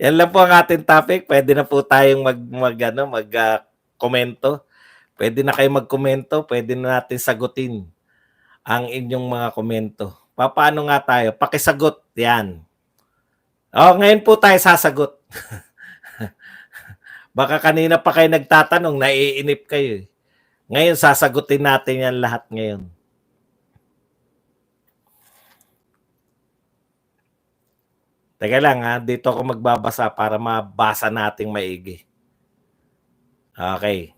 Yan lang po ang ating topic. Pwede na po tayong komento. Pwede na kayo magkomento. Pwede na natin sagutin ang inyong mga komento. Paano nga tayo? Pakisagot. Yan. Ngayon po tayo sasagot. Baka kanina pa kayo nagtatanong, naiinip kayo. Ngayon, sasagutin natin yan lahat ngayon. Teka lang ha, dito ako magbabasa para mabasa nating maigi. Okay.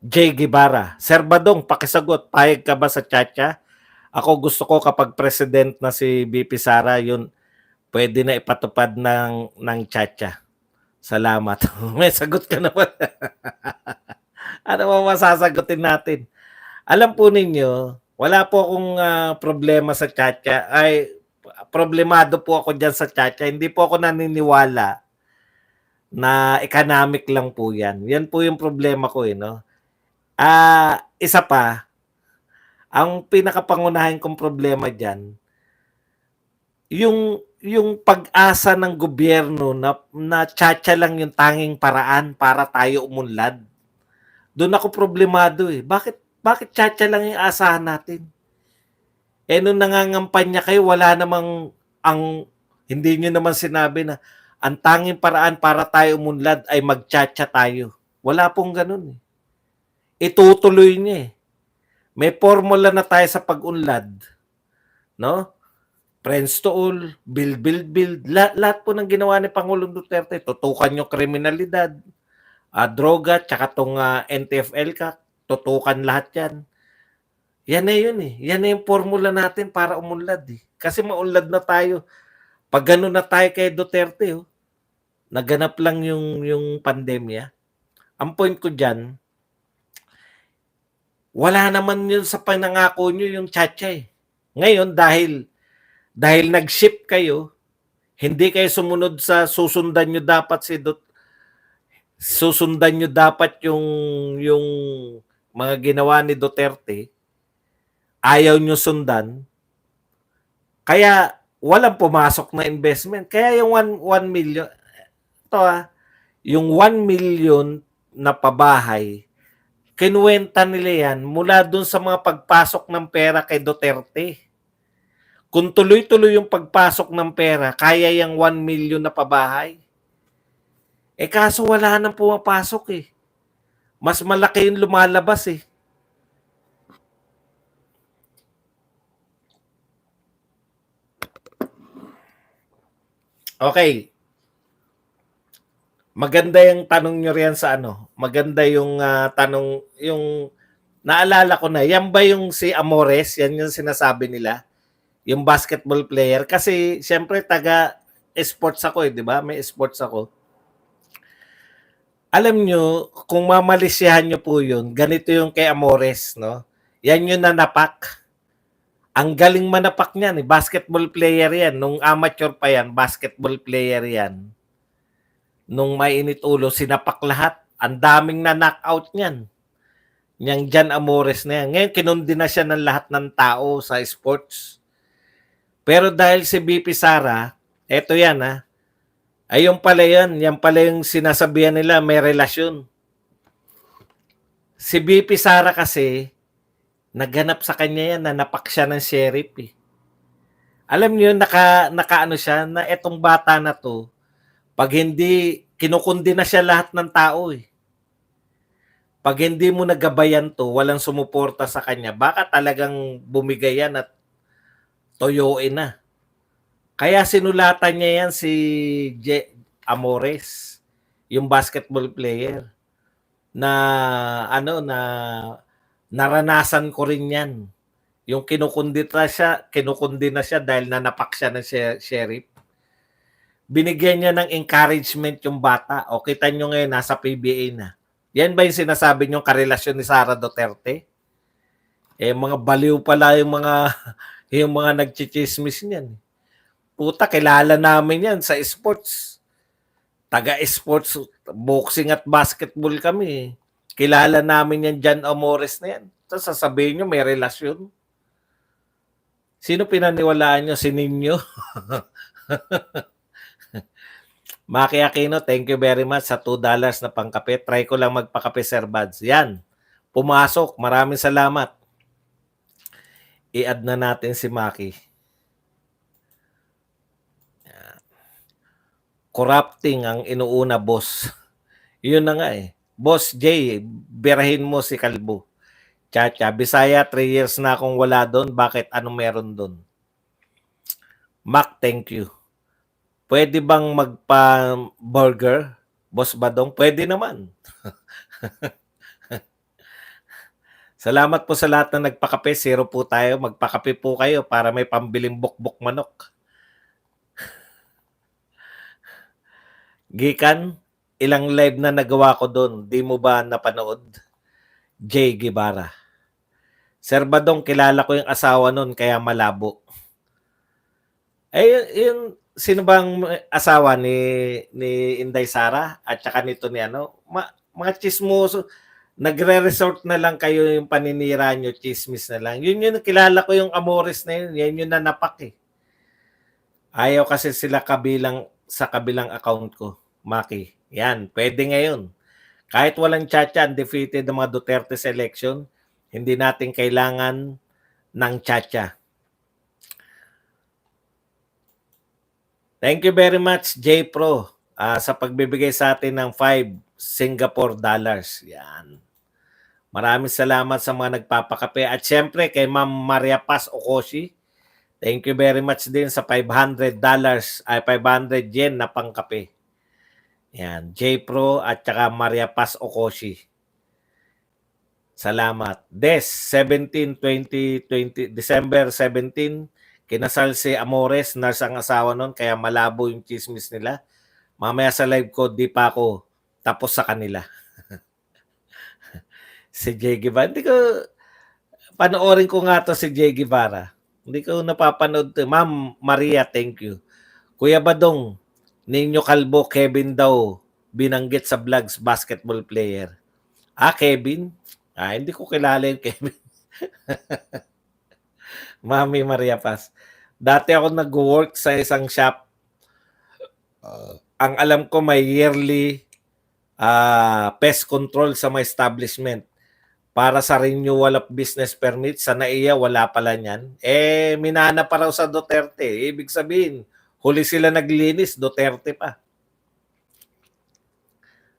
J. Guevara, Sir Badong, pakisagot, payag ka ba sa Chacha? Ako gusto ko kapag president na si BP Sara, yun, pwede na ipatupad ng Chacha. Salamat. May sagot ka naman. Ano ba masasagutin natin? Alam po ninyo, wala po akong problema sa Chacha. Problemado po ako dyan sa Chacha. Hindi po ako naniniwala na economic lang po yan. Yan po yung problema ko, no? Isa pa, ang pinakapangunahin kong problema dyan, yung pag-asa ng gobyerno na Chacha lang yung tanging paraan para tayo umunlad. Doon ako problemado eh. Bakit Chacha lang yung asahan natin? Nung nangangampanya kayo, wala namang hindi nyo naman sinabi na ang tanging paraan para tayo umunlad ay mag-Chacha tayo. Wala pong ganun eh. Itutuloy niya eh. May formula na tayo sa pag-unlad. No? Friends to all, build. Lahat po ng ginawa ni Pangulong Duterte, tutukan yung kriminalidad, droga, tsaka tong NTFL ka, tutukan lahat yan. Yan na yun eh. Yan na yung formula natin para umunlad eh. Kasi maunlad na tayo. Pag gano'n na tayo kay Duterte, naganap lang yung pandemya. Ang point ko dyan, wala naman yun sa panangako nyo yung Chacha eh. Ngayon, dahil nag-ship kayo, hindi kayo sumunod sa susundan nyo dapat susundan nyo dapat yung mga ginawa ni Duterte, ayaw nyo sundan, kaya walang pumasok na investment. Kaya yung 1 million, yung 1 million na pabahay, kinuwenta nila yan mula dun sa mga pagpasok ng pera kay Duterte. Kung tuloy-tuloy yung pagpasok ng pera, kaya yung 1 million na pabahay. Kaso wala nang pumapasok eh. Mas malaki yung lumalabas eh. Okay. Maganda yung tanong nyo riyan sa Maganda yung tanong, yung naalala ko na, yan ba yung si Amores? Yan yung sinasabi nila? Yung basketball player? Kasi syempre taga-sports ako di ba? May sports ako. Alam nyo, kung mamalisyahan nyo po yun, ganito yung kay Amores, no? Yan yung nanapak. Ang galing manapak niyan eh. Basketball player yan. Nung amateur pa yan, basketball player yan. Nung mainit ulo, sinapak lahat. Ang daming na-knockout niyan. Yang Jan Amores na yan. Ngayon, kinundi na siya ng lahat ng tao sa sports. Pero dahil si BP Sara, eto yan ayun pala yan. Yan pala yung sinasabihan nila may relasyon. Si BP Sara kasi, naghanap sa kanya yan na napak siya ng sheriff eh. Alam niyo, nakaano siya na etong bata na to, pag hindi, kinukundi na siya lahat ng tao eh. Pag hindi mo nagabayan to, walang sumuporta sa kanya, baka talagang bumigay yan at toyoin na. Kaya sinulatan niya yan si Amores, yung basketball player, na naranasan ko rin yan. Yung kinukundi na siya dahil nanapak siya ng sheriff. Binigyan niya ng encouragement yung bata. O kita nyo ngayon, nasa PBA na. Yan ba yung sinasabi nyo karelasyon ni Sara Duterte? Mga baliw pala yung mga nagchichismis niyan. Puta, kilala namin yan sa sports. Taga-sports, boxing at basketball kami. Kilala namin yan Jan Amores na yan. Tapos sasabihin niyo may relasyon. Sino pinaniwalaan niyo, si Ninyo? Maki Aquino, thank you very much sa $2 na pangkape. Try ko lang magpakape, Sir Buds. Yan, pumasok. Maraming salamat. I-add na natin si Maki. Corrupting ang inuuna, boss. Yun na nga eh. Boss J, birahin mo si Kalbo. Chacha, Bisaya, 3 years na akong wala doon. Bakit? Anong meron doon? Mac, thank you. Pwede bang magpa-burger? Boss Badong? Pwede naman. Salamat po sa lahat na nagpakape. 0 po tayo. Magpakape po kayo para may pambiling bukbok manok. Gikan, ilang live na nagawa ko doon. Di mo ba napanood? Jay Guevara. Sir Badong, kilala ko yung asawa nun kaya malabo. Yung sino bang asawa ni Inday Sara at saka nito ni ano? Mga chismoso. Nagre-resort na lang kayo yung paninira nyo, chismis na lang. Yun yung kilala ko yung Amores na yun. Yan yung nanapak eh. Ayaw kasi sila sa kabilang account ko. Maki. Yan, pwede ngayon. Kahit walang tchatcha, undefeated ng mga Duterte sa election, hindi natin kailangan ng tchatcha. Thank you very much, J Pro, sa pagbibigay sa atin ng 5 Singapore dollars. Yan. Maraming salamat sa mga nagpapakape. At syempre, kay Ma'am Maria Paz Okoshi, thank you very much din sa $500 ay 500 yen na pangkape. Yan, J Pro at saka Maria Paz Okoshi. Salamat. Des, 17, 2020, December 17, kinasal si Amores, nurse ang asawa nun, kaya malabo yung chismis nila. Mamaya sa live ko, di pa ako tapos sa kanila. Si Jay Guevara. Hindi ko, panoorin ko nga to si Jay Guevara. Hindi ko napapanood to. Ma'am Maria, thank you. Kuya Badong, Ninyo Kalbo, Kevin daw, binanggit sa vlogs, basketball player. Kevin? Hindi ko kilala yung Kevin. Mami Maria Paz. Dati ako nag-work sa isang shop. Ang alam ko may yearly pest control sa mga establishment. Para sa renewal of business permit, sa NAIA, wala pala niyan. Minana pa raw sa Duterte. Ibig sabihin, huli sila naglinis, Duterte pa.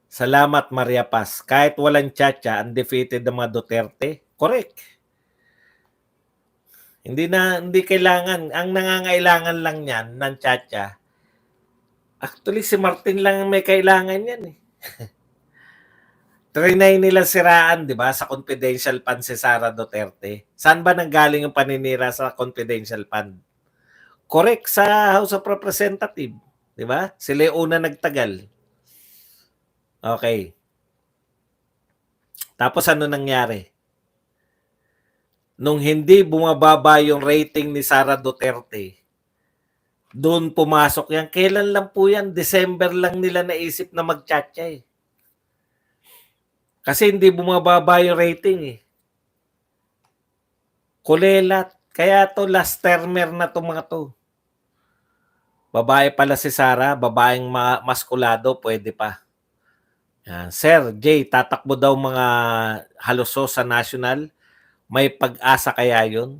Salamat, Maria Paz. Kahit walang tchatcha, undefeated ng mga Duterte. Correct. Hindi kailangan. Ang nangangailangan lang niyan ng tchatcha. Actually, si Martin lang may kailangan yan eh. Trinay nila siraan, di ba, sa confidential fund si Sara Duterte. Saan ba nanggaling yung paninira sa confidential fund? Correct, sa House of Representatives. Di ba? Sila yung una nagtagal. Okay. Tapos ano nangyari? Nung hindi bumababa yung rating ni Sara Duterte, doon pumasok yan. Kailan lang po yan? December lang nila naisip na mag-chatcha eh. Kasi hindi bumababa yung rating eh. Kulelat. Kaya to last termer na to mga to. Babae pala si Sara, babaeng maskulado, pwede pa. Yan. Sir Jay, tatakbo daw mga haluso sa national. May pag-asa kaya yun?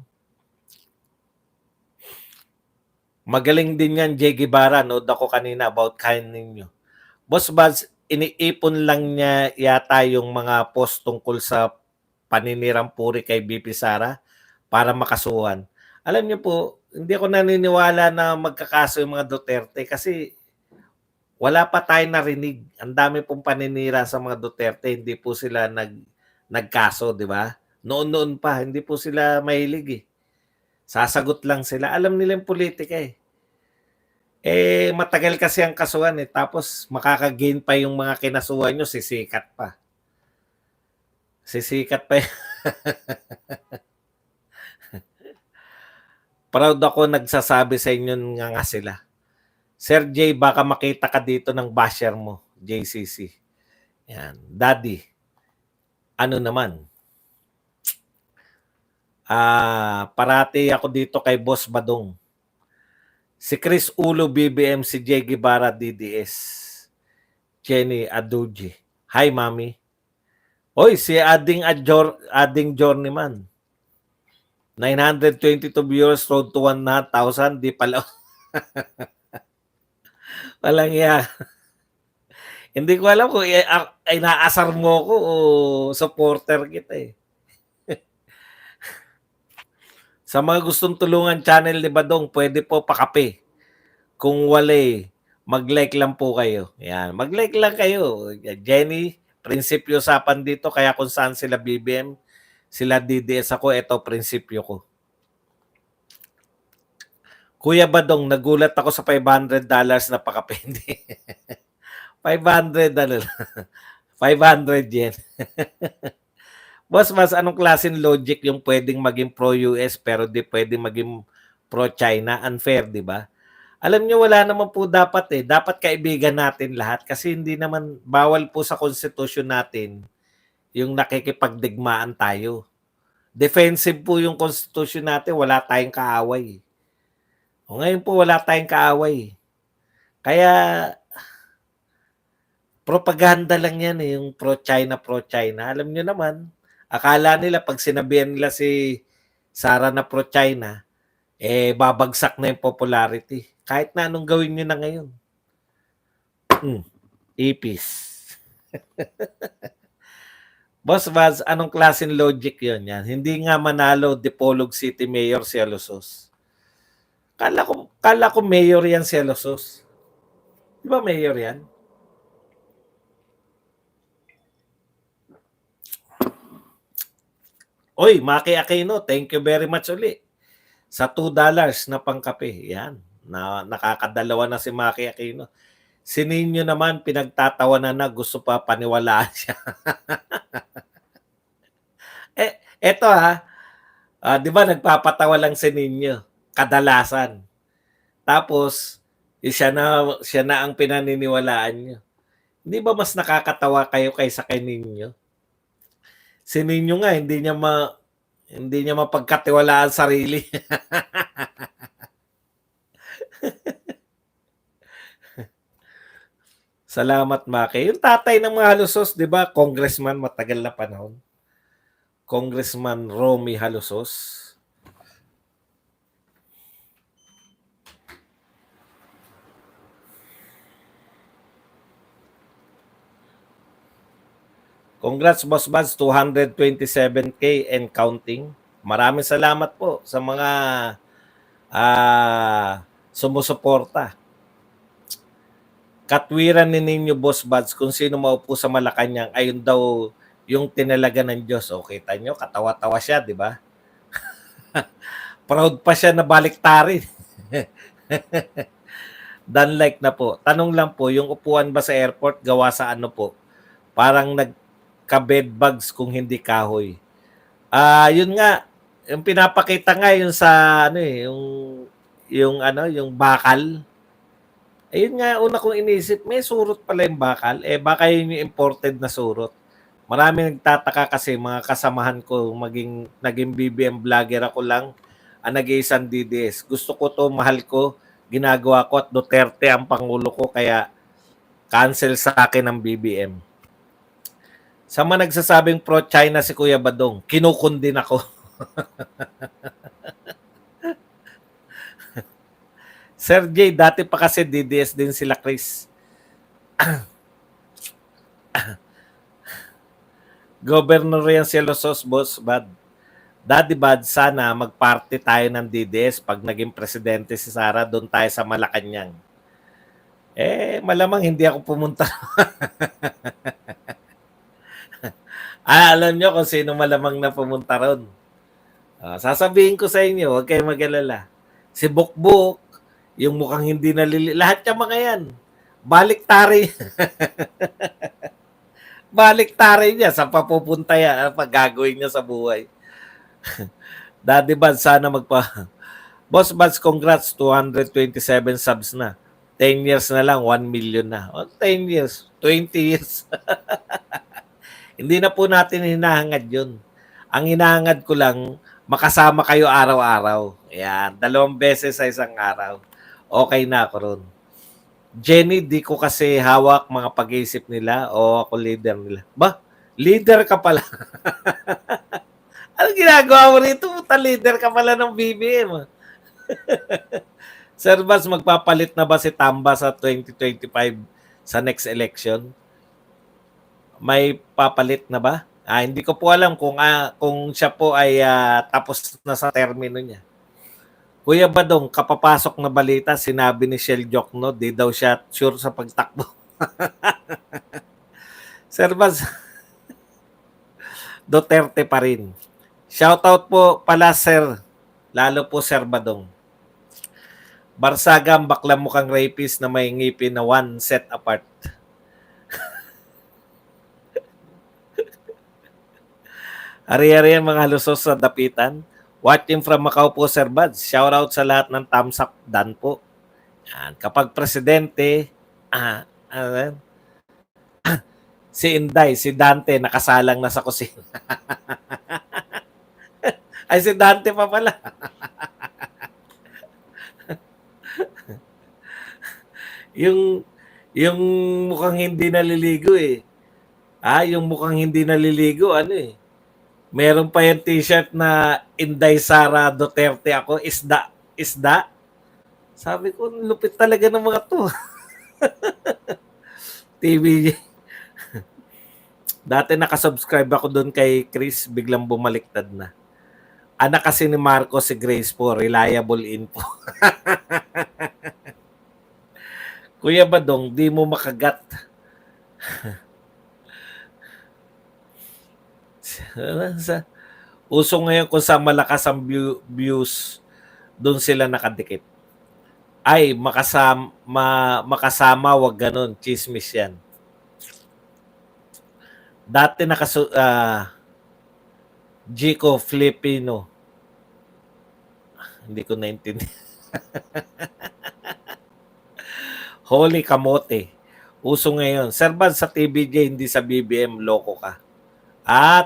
Magaling din yan, Jay Guevara. Nood ako kanina about kain ninyo. Boss Buds, iniipon lang niya yata yung mga post tungkol sa paninirang puri kay BP Sara para makasuhan. Alam niyo po, hindi ako naniniwala na magkakaso yung mga Duterte kasi wala pa tayo narinig. Ang dami pong paninira sa mga Duterte, hindi po sila nagkaso, di ba? Noon-noon pa, hindi po sila mahilig eh. Sasagot lang sila. Alam nila yung politika eh. Matagal kasi ang kasuhan eh. Tapos makakagain pa yung mga kinasuhan nyo, sisikat pa. Sisikat pa Proud ako nagsasabi sa inyo nga sila. Sir J, baka makita ka dito ng basher mo, JCC. Yan. Daddy, ano naman? Parati ako dito kay Boss Badong. Si Chris Ulo BBM, si Jay Guevara DDS. Jenny Aduji. Hi, Mami. Oy, si Ading Journeyman. 922 viewers, road to 1,000. Di pala. Walang iya. Hindi ko alam kung inaasar mo ko o supporter kita eh. Sa mga gustong tulungan channel ni Badong, pwede po pakape. Kung wala mag-like lang po kayo. Yan, mag-like lang kayo. Jenny, prinsipyo usapan dito, kaya kung saan sila BBM, sila DDS ako, ito prinsipyo ko. Kuya Badong, nagulat ako sa $500 na pakapendi. 500 500 yen. Boss, mas anong klaseng logic yung pwedeng maging pro-US pero di pwedeng maging pro-China? Unfair, di ba? Alam nyo, wala naman po dapat eh. Dapat kaibigan natin lahat kasi hindi naman bawal po sa konstitusyon natin yung nakikipagdigmaan tayo. Defensive po yung konstitusyon natin, wala tayong kaaway. O ngayon po, wala tayong kaaway. Kaya, propaganda lang yan eh, yung pro-China, pro-China. Alam nyo naman, akala nila pag sinabihan nila si Sara na pro-China, babagsak na yung popularity. Kahit na anong gawin nyo na ngayon. Ipis. Boss Vaz, anong klaseng logic yun yan? Hindi nga manalo Dipolog City Mayor si Alosos. Kala ko mayor yan si Alosos. Di ba mayor yan? Oy, Maki Aquino, thank you very much uli. Sa $2 na pangkape. Yan. Nakakadalawa na si Maki Aquino. Si Ninyo naman, pinagtatawanan na gusto pa paniwalaan siya. Eto di ba nagpapatawa lang si Ninyo? Kadalasan. Tapos, siya na ang pinaniniwalaan niyo. Hindi ba mas nakakatawa kayo kaysa kay Ninyo? Si Ninyo nga, hindi niya mapagkatiwalaan sarili. Salamat, Maki. Yung tatay ng mga Halusos, di ba, congressman matagal na panahon. Congressman Romy Halusos. Congrats, Boss Buds, 227K and counting. Maraming salamat po sa mga sumusuporta. Katwiran ni ninyo, Boss Buds, kung sino maupo sa Malacanang, ayun daw yung tinalaga ng Diyos. O, kita nyo, katawa-tawa siya, di ba? Proud pa siya na baliktarin. Done like na po. Tanong lang po, yung upuan ba sa airport, gawa sa ano po? Parang nagka-bed bugs kung hindi kahoy. Yun nga, yung pinapakita nga yun sa ano yung bakal. Ayun nga, una kong inisip, may surot pala yung bakal. Baka yun yung imported na surot. Marami nagtataka kasi mga kasamahan ko, naging BBM vlogger ako lang, nag-iisang DDS. Gusto ko to, mahal ko, ginagawa ko at Duterte ang pangulo ko, kaya cancel sa akin ng BBM. Sa mga nagsasabing pro-China si Kuya Badong, kinukundin ako. Sir J, dati pa kasi DDS din sila Chris. Governor yan si Alosos, Boss Bad. Daddy Bad, sana magparty tayo ng DDS pag naging presidente si Sara, doon tayo sa Malacanang. Malamang hindi ako pumunta. Alam nyo kung sino malamang na pumunta ron. Sasabihin ko sa inyo, huwag kayong mag-alala. Si Bukbuk, yung mukhang hindi lahat yung mga yan. Baliktari. Baliktari niya sa papupunta yan, pag gagawin niya sa buhay. Daddy Bad, sana Boss Buds, congrats, 227 subs na. 10 years na lang, 1 million na. 10 years, 20 years. Hindi na po natin hinahangad yun. Ang hinahangad ko lang, makasama kayo araw-araw. Ayan, 2 beses sa isang araw. Okay na ako ron. Jenny, di ko kasi hawak mga pag-iisip nila o ako leader nila. Ba? Leader ka pala. Ano ginagawa mo rito? Puta, leader ka pala ng BBM. Sir Bas, magpapalit na ba si Tamba sa 2025 sa next election? May papalit na ba? Hindi ko po alam kung siya po ay tapos na sa termino niya. Kuya Badong, kapapasok na balita, sinabi ni Shell Jokno, di daw siya sure sa pagtakbo. Sir Bas, Duterte pa rin. Shoutout po pala, sir. Lalo po, Sir Badong. Barsaga ang bakla mukhang rapist na may ngipin na one set apart. Ari-ari ang mga lusos sa dapitan. Watching from Macau po, Sir Buds. Shoutout sa lahat ng thumbs up, dan po. Yan. Kapag presidente, si Inday, si Dante, nakasalang na sa kusina. Ay, si Dante pa pala. yung mukhang hindi naliligo eh. Yung mukhang hindi naliligo, ano eh. Meron pa yung t-shirt na Inday Sara Duterte ako, isda. Isda. Sabi ko, lupit talaga ng mga to. TV. Dati nakasubscribe ako doon kay Chris, biglang bumaliktad na. Anak kasi ni Marcos si Grace po, reliable info. Kuya Badong, di mo makagat. Uso ngayon kung sa malakas ang views, doon sila nakadikit. Ay, makasama, wag ganun. Chismis yan. Dati Gico Filipino. Hindi ko naintindihan. Holy kamote. Uso ngayon. Sir Bad, sa TBJ, hindi sa BBM, loko ka.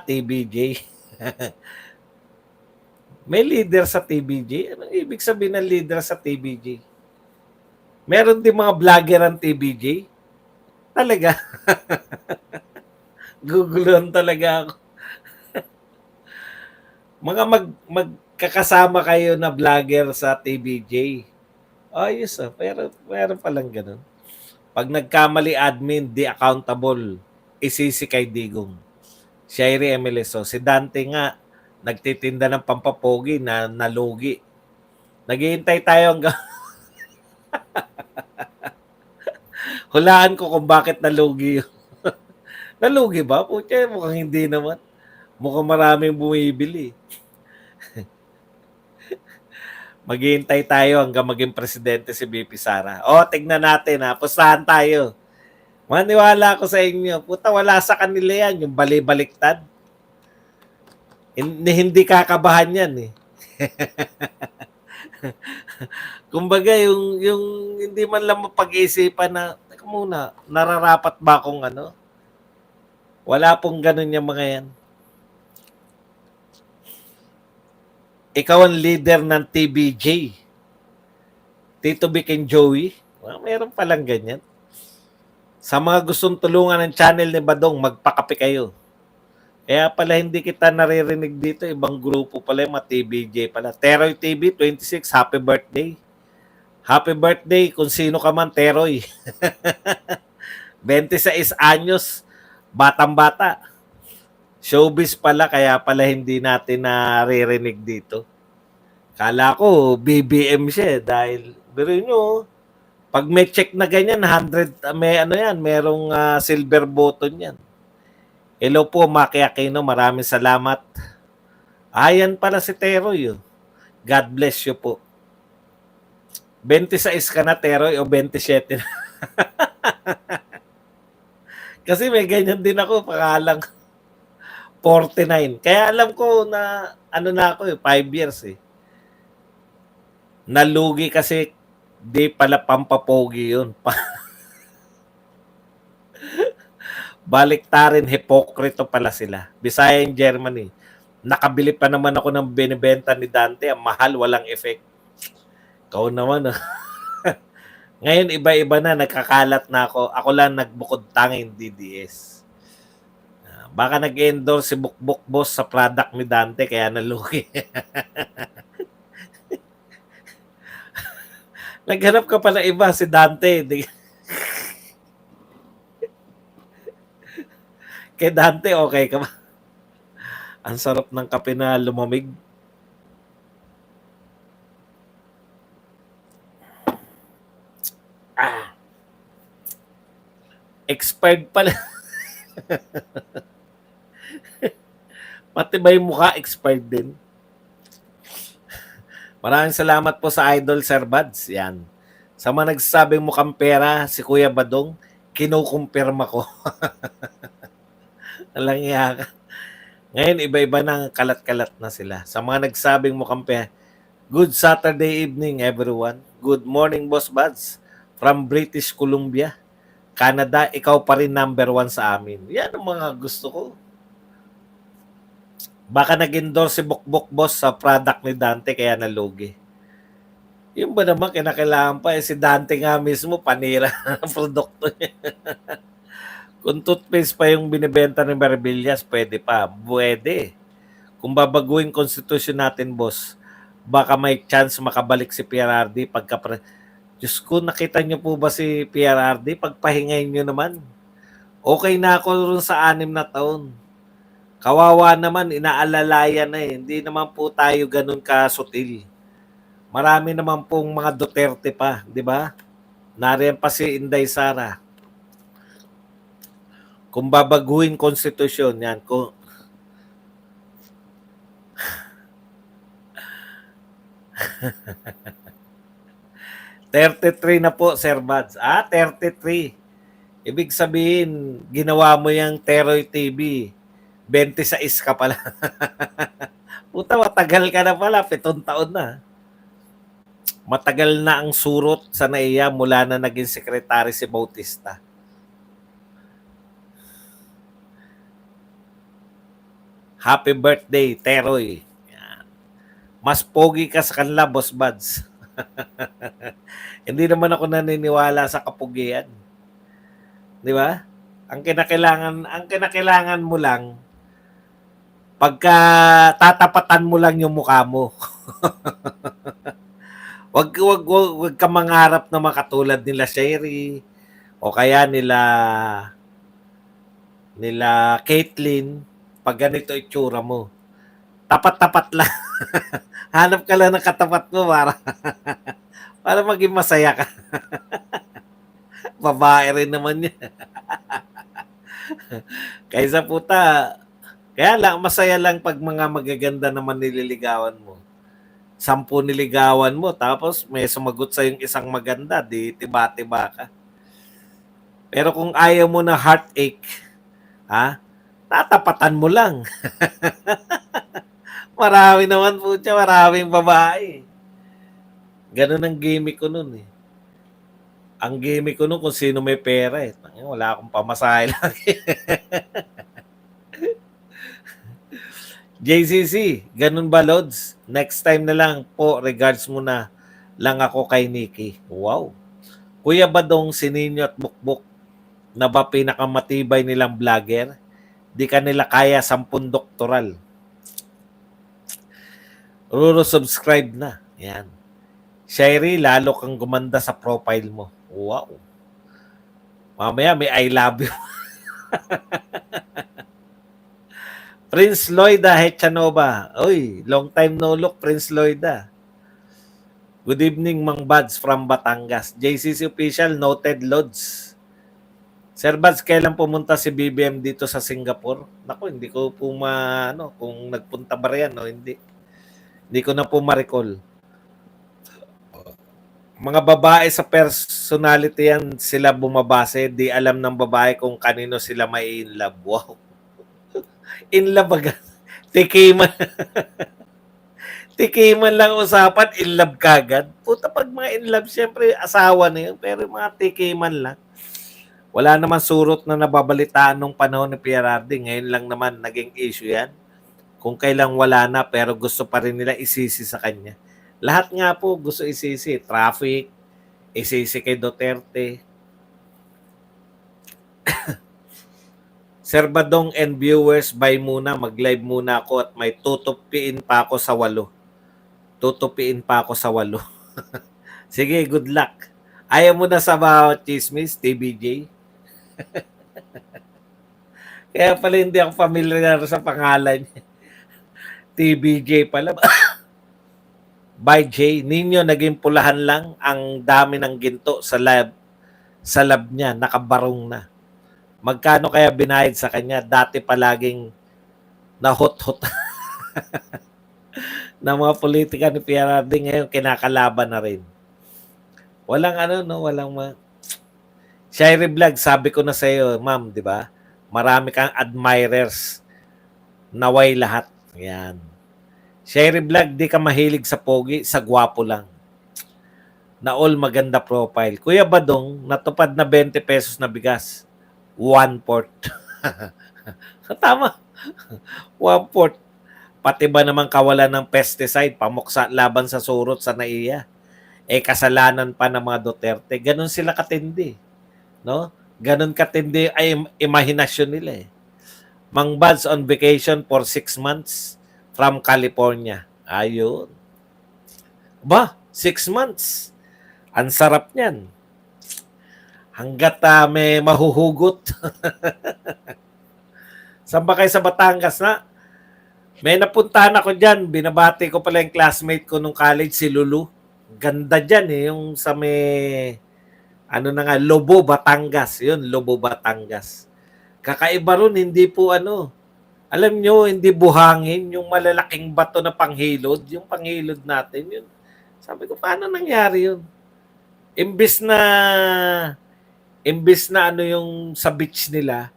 TBJ. May leader sa TBJ? Anong ibig sabihin ng leader sa TBJ? Meron din mga vlogger ang TBJ? Talaga? Guguluhan talaga ako. Mga magkakasama kayo na vlogger sa TBJ. Ayos pero meron palang ganun. Pag nagkamali admin, di accountable, isisi kay Digong. Shairi Emeleso. Si Dante nga, nagtitinda ng pampapogi na nalugi. Naghihintay tayo hanggang hulaan ko kung bakit nalugi yun. Nalugi ba? Pucha, mukhang hindi naman. Mukhang maraming bumibili. Maghihintay tayo hanggang maging presidente si BP Sara. Tignan natin pustahan tayo. Maniwala ako sa inyo. Puta, wala sa kanila yan. Yung bali-baliktad. Hindi kakabahan yan eh. Kumbaga, yung hindi man lang mapag-isipan na, teka muna, nararapat ba akong ano? Wala pong ganun yung mga yan. Ikaw ang leader ng TBJ. Tito Vic and Joey. Meron palang ganyan. Sa mga gustong tulungan ng channel ni Badong, magpakape kayo. Kaya pala hindi kita naririnig dito. Ibang grupo pala yung mga TBJ pala. Teroy TV 26, happy birthday. Happy birthday kung sino ka man, Teroy. 26 anyos, batang-bata. Showbiz pala, kaya pala hindi natin naririnig dito. Kala ko, BBM siya dahil, biro nyo, pag may check na ganyan, 100, merong silver button yan. Hello po, Maki Aquino, maraming salamat. Ayan pala si Teroy. God bless you po. 26 ka na, Teroy, o 27 na? Kasi may ganyan din ako, pangalang 49. Kaya alam ko na, na ako 5 years eh. Nalugi kasi, di pala pampapogi yun. Baliktarin, hipokrito pala sila. Visayan, Germany. Nakabili pa naman ako ng binibenta ni Dante, ang mahal, walang effect. Ikaw naman, ah. Ngayon, iba-iba na, nagkakalat na ako. Ako lang nagbukod tanging DDS. Baka nag-endorse si Bukbuk Boss sa product ni Dante, kaya nalugi. Naghanap ka pala iba, si Dante. Kay Dante, okay ka ba? Ang sarap ng kape na lumamig. Ah. Expired pala. Pati ba yung mukha expired din? Maraming salamat po sa Idol Sir Buds. Yan. Sa mga nagsasabing mukhang pera, si Kuya Badong, kinukumpirma ko. Alang iya ka. Ngayon, iba-iba ng kalat-kalat na sila. Sa mga nagsabing mukhang pera, good Saturday evening, everyone. Good morning, Boss Buds. From British Columbia, Canada, ikaw pa rin number 1 sa amin. Yan ang mga gusto ko. Baka nag-endorse si Bukbuk Boss sa product ni Dante kaya nalugi. Yung ba naman kinakailangan pa si Dante nga mismo panira ng produkto niya. Kung toothpaste pa yung binibenta ni Maravillas, pwede pa. Pwede. Kung babaguhin konstitusyon natin, boss, baka may chance makabalik si PRRD pagka... Diyos ko, nakita niyo po ba si PRRD? Pagpahingayin niyo naman. Okay na ako rin sa 6 na taon. Kawawa naman, inaalalayan na eh. Hindi naman po tayo ganun kasutil. Marami naman pong mga Duterte pa, di ba? Nariyan pa si Inday Sara. Kung babaguhin konstitusyon, yan. Kung... $33 na po, Sir Buds. 33. Ibig sabihin, ginawa mo yung Teroy TV. 26 ka pala. Puta, matagal ka na pala. 7 taon na. Matagal na ang surot sa NAIA mula na naging sekretary si Bautista. Happy birthday, Teroy. Yan. Mas pogi ka sa kanila, Boss Buds. Hindi naman ako naniniwala sa kapugian. Di ba? Ang kinakailangan mo lang, pagka tatapatan mo lang yung mukha mo. wag ka mangarap na makatulad nila Sherry o kaya nila Caitlyn. Pag ganito itsura mo, tapat-tapat lang. Hanap ka lang ng katapat mo para maging masaya ka. Babae rin naman yan. Kaysa puta, kaya lang, masaya lang pag mga magaganda naman nililigawan mo. 10 niligawan mo, tapos may sumagot sa yung isang maganda, di tiba-tiba ka. Pero kung ayaw mo na heartache, tatapatan mo lang. Marami naman po siya, maraming babae. Ganun ang gimmick ko nun eh. Ang gimmick ko nun kung sino may pera eh. Wala akong pamasahe lagi. JCC, ganun ba, Lods? Next time na lang po, regards muna lang ako kay Nikki. Wow. Kuya Badong, Sininyo at Bukbuk na ba pinakamatibay nilang vlogger? Di kanila kaya 10 doktoral. Subscribe na. Yan. Sherry, lalo kang gumanda sa profile mo. Wow. Mamaya may I love you. Prince Lloyda Hechanova. Oy, long time no look, Prince Lloyda. Good evening, Mang Buds from Batangas. JCC Official, noted Lods. Sir Buds, kailan pumunta si BBM dito sa Singapore? Naku, hindi ko po kung nagpunta ba yan o hindi. Hindi ko na po ma-recall. Mga babae sa personality yan, sila bumabase. Di alam ng babae kung kanino sila may in love. Wow. In love agad. Tikiman. Tikiman lang usapan, in love kagad. Puta, pag mga in love, syempre asawa na yun. Pero mga tikiman lang. Wala naman surot na nababalitaan nung panahon ni PRRD. Ngayon lang naman naging issue yan. kung kailang wala na pero gusto pa rin nila isisi sa kanya. Lahat nga po gusto isisi. Traffic, isisi kay Duterte. Sir Badong and viewers, bye muna. Mag-live muna ako at may tutupiin pa ako sa 8. Tutupiin pa ako sa 8. Sige, good luck. Ayaw mo na sa bawat chismis, TBJ? Kaya pala hindi ako familiar sa pangalan niya. TBJ pala. By J, ninyo naging pulahan lang ang dami ng ginto sa lab niya, nakabarong na. Magkano kaya binayad sa kanya? Dati palaging na-hot-hot na mga politika ni PRRD, ngayon kinakalaban na rin. Walang Shirey Vlog, sabi ko na sa iyo, ma'am, di ba? Marami kang admirers. Naway lahat. Yan. Shirey Vlog, di ka mahilig sa pogi, sa gwapo lang. Na all maganda profile. Kuya Badong, natupad na 20 pesos na bigas. 1/4. Tama. 1/4. Pati ba naman kawalan ng pesticide, pamuksa laban sa surot sa NAIA? Kasalanan pa ng mga Duterte. Ganon sila katindi. No? Ganon katindi ay imahinasyon nila eh. Mang Buds on vacation for 6 months from California. Ayun. Ba, 6 months. Ang sarap niyan. Hanggat may mahuhugot. Saan ba kayo sa Batangas na? May napuntahan ako dyan. Binabati ko pala yung classmate ko nung college, si Lulu. Ganda dyan eh. Yung sa may, Lobo, Batangas. Yun, Lobo, Batangas. Kakaiba ron, hindi po alam nyo, hindi buhangin. Yung malalaking bato na panghilod. Yung panghilod natin, yun. Sabi ko, paano nangyari yun? Imbis na yung sa beach nila,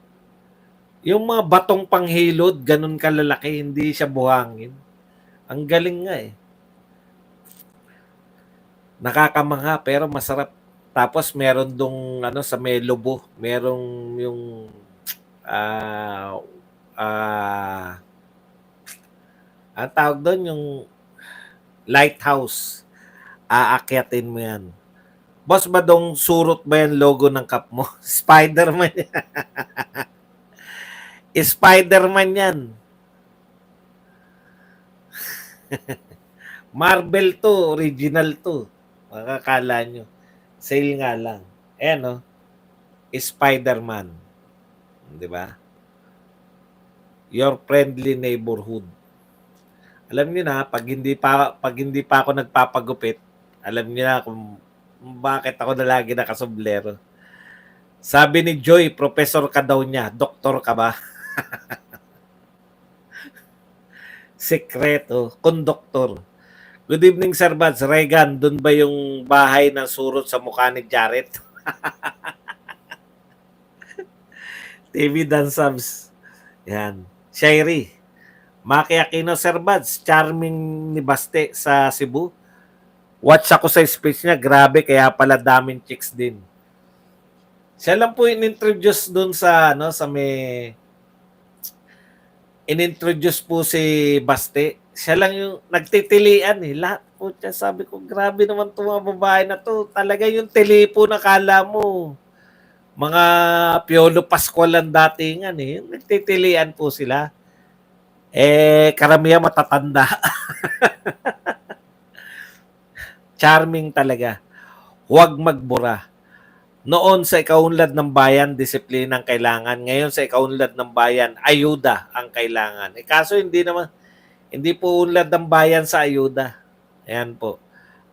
yung mga batong panghilod, ganun kalalaki, hindi siya buhangin. Ang galing nga eh. Nakakamangha pero masarap. Tapos meron dong sa may Lobo, merong yung ang tawag doon yung lighthouse. Aakyatin mo yan. Boss Badong, surot ba yan logo ng cup mo? Spider-Man yan. Spider-Man yan. Marvel to, original to. Makakala nyo. Sale nga lang. Spider-Man. Di ba? Your friendly neighborhood. Alam niyo na, pag hindi pa ako nagpapagupit, alam niyo na kung bakit ako na lagi nakasublero. Sabi ni Joy, professor ka daw niya. Doktor ka ba? Sekreto. Konduktor. Good evening, Sir Buds. Regan, dun ba yung bahay ng surot sa mukha ni Jarrett? TV Dansams. Yan. Shirey. Maki Aquino, Sir Buds. Charming ni Baste sa Cebu. Watch ako sa speech niya. Grabe, kaya pala daming chicks din. Siya lang po in-introduce dun sa may in-introduce po si Baste. Siya lang yung nagtitilian eh. Lahat po siya. Sabi ko, grabe naman itong mga babae na to. Talaga yung tili po na kala mo. Mga Piolo Pascual ang datingan eh. Nagtitilian po sila. Karamihan matatanda. Charming talaga. Huwag magbura. Noon sa ikaunlad ng bayan, disiplina ang kailangan. Ngayon sa ikaunlad ng bayan, ayuda ang kailangan. Kaso hindi po unlad ng bayan sa ayuda. Ayan po.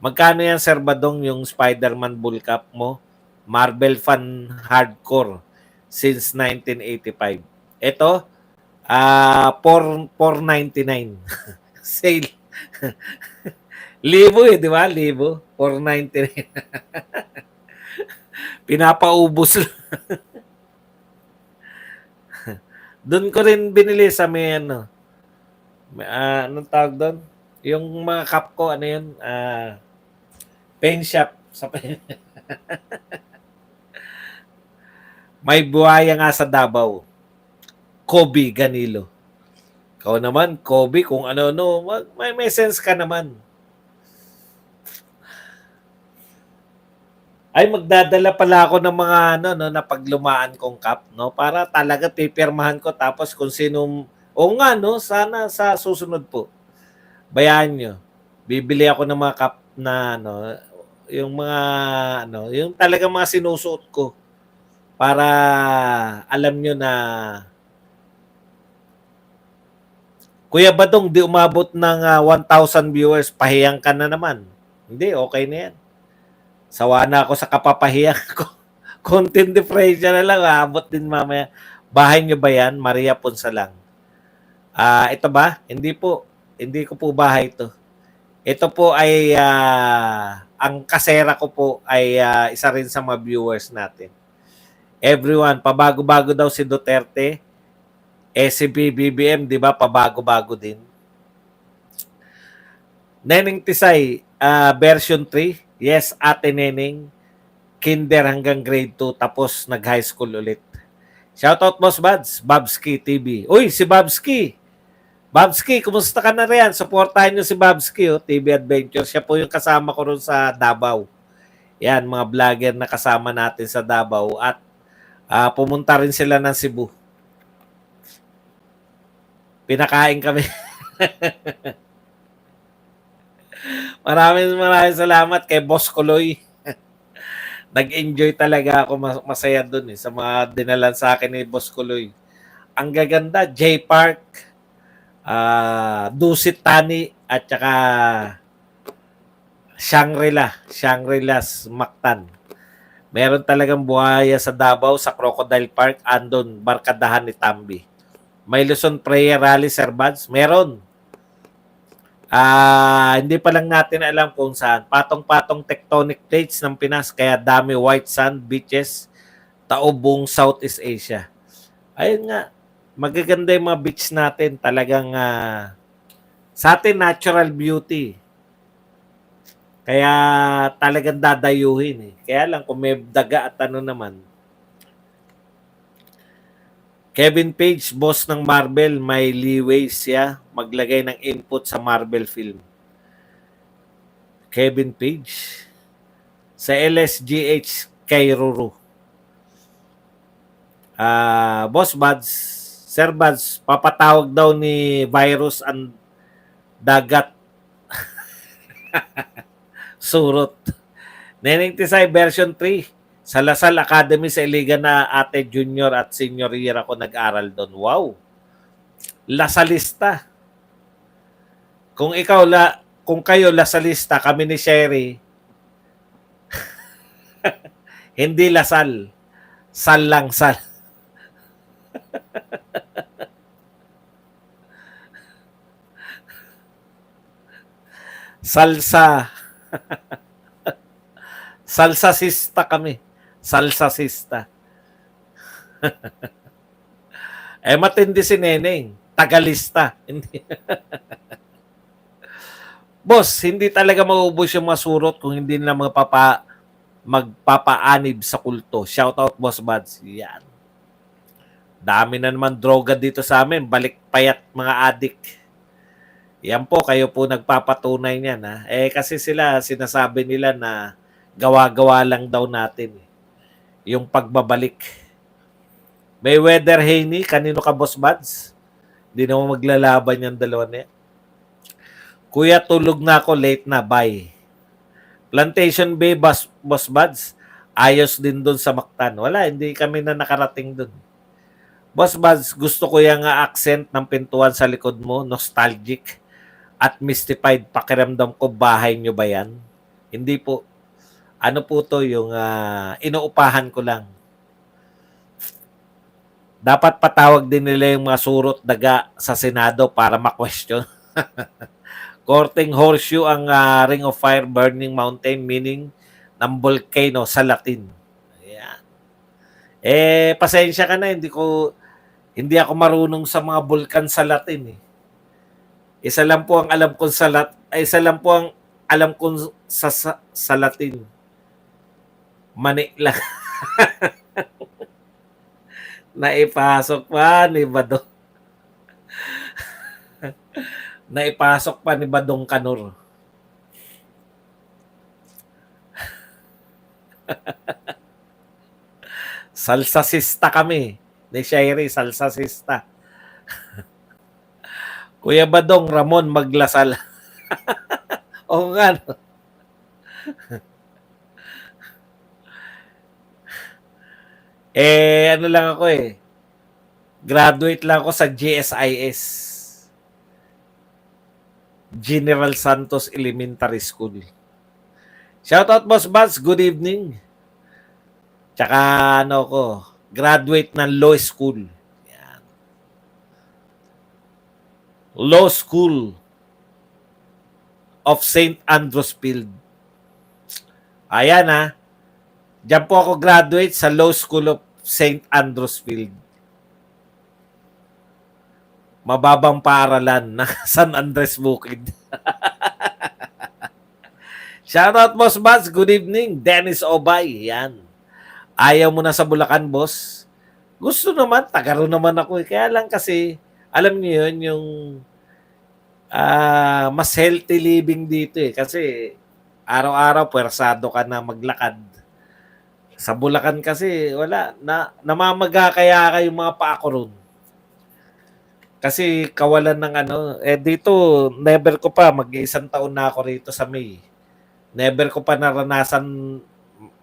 Magkano yan, Sir Badong, yung Spider-Man Bull Cup mo? Marvel fan hardcore since 1985. Ito, 499. Sale. Libo di ba? Libo. 499. Pinapaubos. Doon ko rin binili sa may anong tawag doon? Yung mga cup ko, paint shop. May buhaya nga sa Davao. Kobe Ganilo. Ikaw naman, Kobe, kung ano-ano, may sense ka naman. Ay, magdadala pala ako ng mga ano, no, na paglumaan kong cup, no, para talaga pipirmahan ko tapos kung sinong, o nga, no, sana sa susunod po, bayaan nyo, bibili ako ng mga cup na, ano, yung mga, ano, yung talaga mga sinusuot ko para alam nyo na, Kuya Badong, di umabot ng 1,000 viewers, pahiyang ka na naman. Hindi, okay na yan. Sawa na ako sa kapapahiyang ko. Content differential na lang, aabot din mamaya. Bahay nyo ba yan? Maria Ponsa lang. Ito ba? Hindi po. Hindi ko po bahay ito. Ito po ay, ang kasera ko po ay isa rin sa mga viewers natin. Everyone, pabago-bago daw si Duterte. Si BBM, di ba, pabago-bago din. Neneng Tisay, version 3. Yes, Ate Neneng. Kinder hanggang grade 2 tapos nag-high school ulit. Shoutout Boss Bads, Babski TV. Uy, si Babski. Babski, kumusta ka na riyan? Supportahan nyo si Babski, oh, TV Adventure. Siya po yung kasama ko ron sa Davao. Yan, mga vlogger na kasama natin sa Davao. At pumunta rin sila ng Cebu. Pinakain kami. Maraming salamat kay Boss Kuloy. Nag-enjoy talaga ako, masaya dun sa mga dinalan sa akin ni Boss Kuloy. Ang gaganda, J Park, Dusit Tani, at saka Shangri-La's Mactan. Meron talagang buhaya sa Davao, sa Crocodile Park, andon, barkadahan ni Tambi. May Luzon Prayer Rally, Sir Bads? Meron. Hindi pa lang natin alam kung saan. Patong-patong tectonic plates ng Pinas, kaya dami white sand beaches, taobong Southeast Asia. Ayun nga, magaganda yung mga beach natin. Talagang sa atin, natural beauty. Kaya talagang dadayuhin. Kaya lang, kung may daga at ano naman. Kevin Page, boss ng Marvel, may leeway siya maglagay ng input sa Marvel film. Kevin Page. Sa LSGH, kay Ruru. Boss Buds, Sir Buds, papatawag daw ni virus ang dagat. Surot. Neneng Tisay version 3. Sa Lasal Academy sa Iligan na ate junior at senior year ako nag-aral doon. Wow. Lasalista. Kung kung kayo Lasalista, kami ni Sherry, hindi Lasal. Sal lang sal. Salsa. Salsasista kami. Salsasista. Matindi si Neneng. Tagalista. Hindi. Boss, hindi talaga maubos yung masurot kung hindi na magpapaanib sa kulto. Shoutout, Boss Buds. Yan. Dami na naman droga dito sa amin. Balik payat mga adik. Yan po, kayo po nagpapatunay niyan. Kasi sila, sinasabi nila na gawa-gawa lang daw natin. Yung pagbabalik. May weather Haney, kanino ka, Boss Buds? Hindi naman maglalaban yung dalawa niya. Kuya, tulog na ako, late na, bye. Plantation Bay, Boss Buds, ayos din doon sa Mactan. Wala, hindi kami na nakarating doon. Boss Buds, gusto ko yung accent ng pintuan sa likod mo, nostalgic at mystified. Pakiramdam ko, bahay nyo ba yan? Hindi po. Ano po to, yung inuupahan ko lang. Dapat patawag din nila yung mga surot daga sa Senado para ma-question. Korteng horseshoe ang Ring of Fire Burning Mountain, meaning ng volcano sa Latin. Ayan. Pasensya ka na, hindi ako marunong sa mga bulkan sa Latin. Isa lang po ang alam kong sa Latin. Mani lang. Naipasok pa ni Bado. na ipasok pa ni Badong Kanor. Salsasista kami. Ni Sherry, salsasista. Kuya Badong, Ramon, maglasal. Oo nga. No? Ano lang ako eh. Graduate lang ako sa GSIS. General Santos Elementary School. Shoutout Boss Buzz, good evening. Tsaka ano ko, graduate ng law school. Yan. Law School of St. Andrews Field. Ayan ha. Diyan po ako graduate sa Law School of St. Andrews Field. Mababang paaralan na San Andres Bukid. Shoutout Boss Buzz, good evening. Dennis Obay, yan. Ayaw mo na sa Bulacan, boss? Gusto naman, tagaro naman ako. Kaya lang kasi, alam niyo yun, yung mas healthy living dito eh. Kasi araw-araw puwersado ka na maglakad. Sa Bulacan kasi, wala. Namamaga kaya yung mga paa ko ron. Kasi kawalan ng ano. Dito, never ko pa. Mag-iisang taon na ako rito sa May. Never ko pa naranasan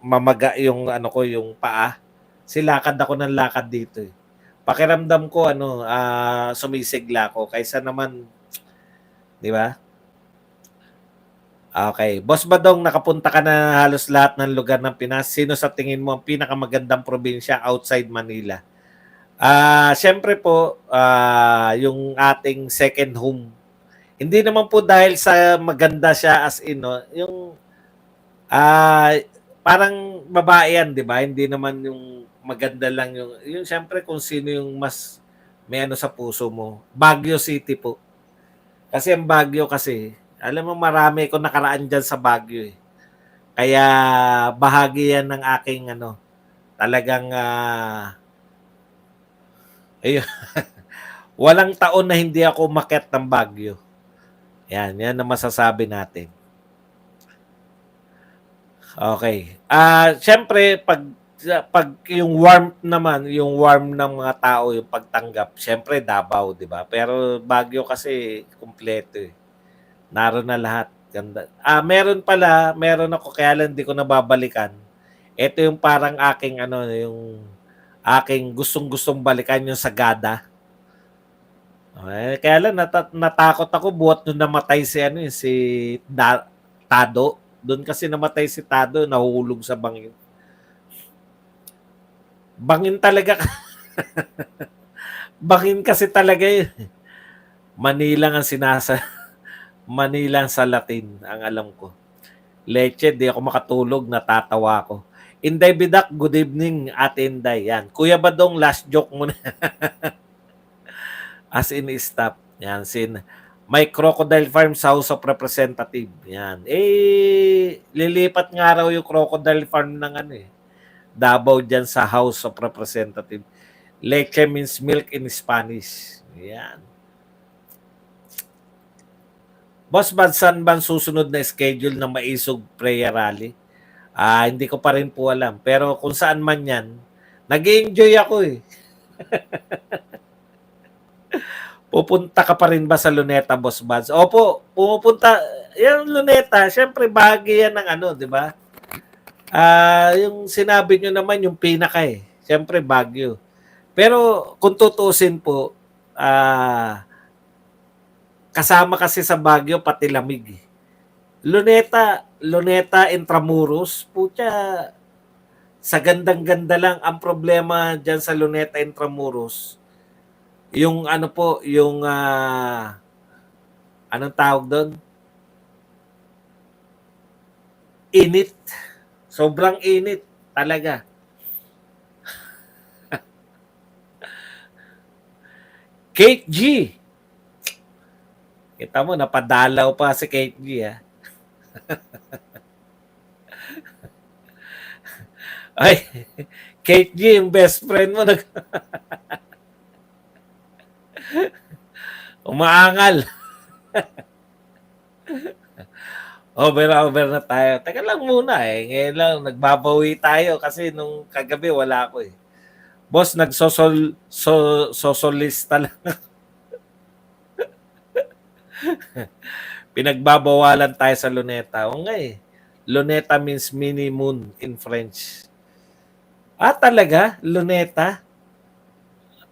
mamaga yung ano ko, yung paa. Silakad ako ng lakad dito eh. Pakiramdam ko sumisigla ako kaysa naman, di ba? Okay. Boss Badong, nakapunta ka na halos lahat ng lugar ng Pinas. Sino sa tingin mo ang pinakamagandang probinsya outside Manila? Siyempre po, yung ating second home. Hindi naman po dahil sa maganda siya as in, no? Yung parang babae yan, di ba? Hindi naman yung maganda lang yung siyempre kung sino yung mas may ano sa puso mo. Baguio City po. Kasi ang Baguio kasi, alam mo marami ko nakaraan dyan sa Baguio eh. Kaya bahagi yan ng aking ano, talagang ayun. Walang taon na hindi ako umakyat ng Baguio. Yan na masasabi natin. Okay. Siyempre pag yung warmth naman, yung warm ng mga tao, yung pagtanggap, siyempre Davao, 'di ba? Pero Baguio kasi kumpleto eh. Naroon na lahat. Ganda. Meron ako kaya lang hindi ko nababalikan. Ito yung parang aking ano, yung aking gustong-gustong balikan yung Sagada. Kaya lang natakot ako buhat nung namatay si ano si Tado. Doon kasi namatay si Tado, nahulog sa bangin. Bangin talaga. Bangin kasi talaga yun. Manila ang Manila sa Latin, ang alam ko. Leche, di ako makatulog, natatawa ako. Inday Bidak, good evening, Ate Inday. Yan. Kuya Badong, last joke muna. As in, stop. Yan, may crocodile farm sa House of Representative. Yan. Lilipat nga raw yung crocodile farm ng ano eh. Davao dyan sa House of Representative. Leche means milk in Spanish. Yan. Boss, saan ba susunod na schedule ng Maisog Prayer Rally? Hindi ko pa rin po alam. Pero kung saan man yan, nag-enjoy ako eh. Pupunta ka pa rin ba sa Luneta, Boss Buds? Opo, pumupunta. Yung Luneta, syempre bahagi yan ng ano, di ba? Yung sinabi nyo naman, yung pinaka eh. Syempre, Baguio. Pero kung tutusin po, kasama kasi sa Baguio, pati lamig. Luneta, Intramuros, putya, sa gandang-ganda lang. Ang problema dyan sa Luneta, Intramuros, yung ano po, yung anong tawag doon? Init. Sobrang init talaga. Kate G. Kita mo, napadalaw pa si Kate G ha. Ay, Kate G, yung best friend mo umaangal. Over na tayo. Teka lang muna eh. Ngayon lang, nagbabawi tayo kasi nung kagabi wala ako eh. Boss, sosolista lang. Pinagbabawalan tayo sa luneta. O nga eh. Luneta means mini moon in French. Ah, talaga? Luneta?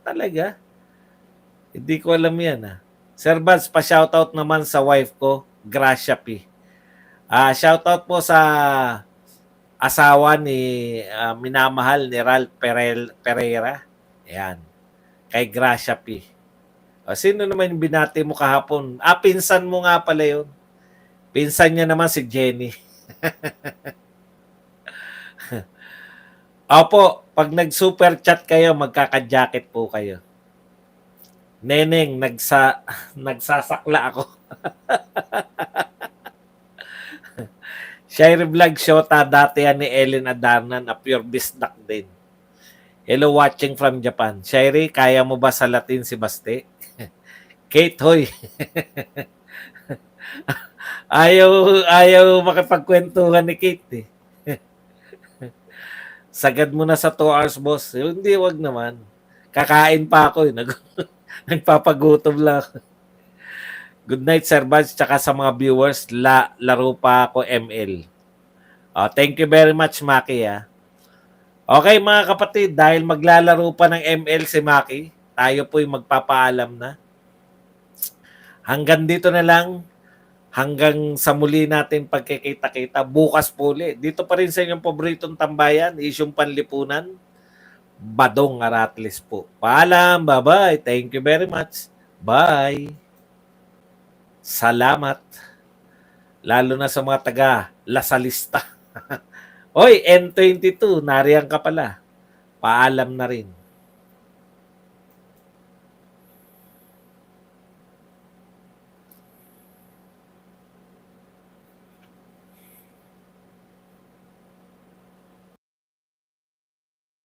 Talaga? Hindi ko alam yan ah. Sir Vance, pa-shoutout naman sa wife ko, Gracia P. Shoutout po sa asawa ni minamahal ni Ralph Pereira. Ayan. Kay Gracia P. Sino naman yung binati mo kahapon? Pinsan mo nga pala yun. Pinsan niya naman si Jenny. Opo, pag nag-super chat kayo, magkaka-jacket po kayo. Neneng, nagsasakla ako. Shire Vlog Shota, dati yan ni Ellen Adarnan, a pure bisdak din. Hello, watching from Japan. Shire, kaya mo ba sa Latin si Baste? Kate, hoy. ayaw makipagkwentuhan ni Kate eh. Sagad mo na sa 2 hours, boss. Hindi, wag naman. Kakain pa ako eh. Nagpapagutom lang. Good night, Sir Badge, tsaka sa mga viewers. Laro pa ako ML. Thank you very much, Maki. Okay, mga kapatid, dahil maglalaro pa ng ML si Maki, tayo po'y magpapaalam na. Hanggang dito na lang. Hanggang sa muli natin pagkikita-kita. Bukas po ulit. Dito pa rin sa inyong paboritong tambayan, isyong panlipunan. Badong Aratles po. Paalam. Bye-bye. Thank you very much. Bye. Salamat. Lalo na sa mga taga Lasalista. Oy, N22, nariyan ka pala. Paalam na rin.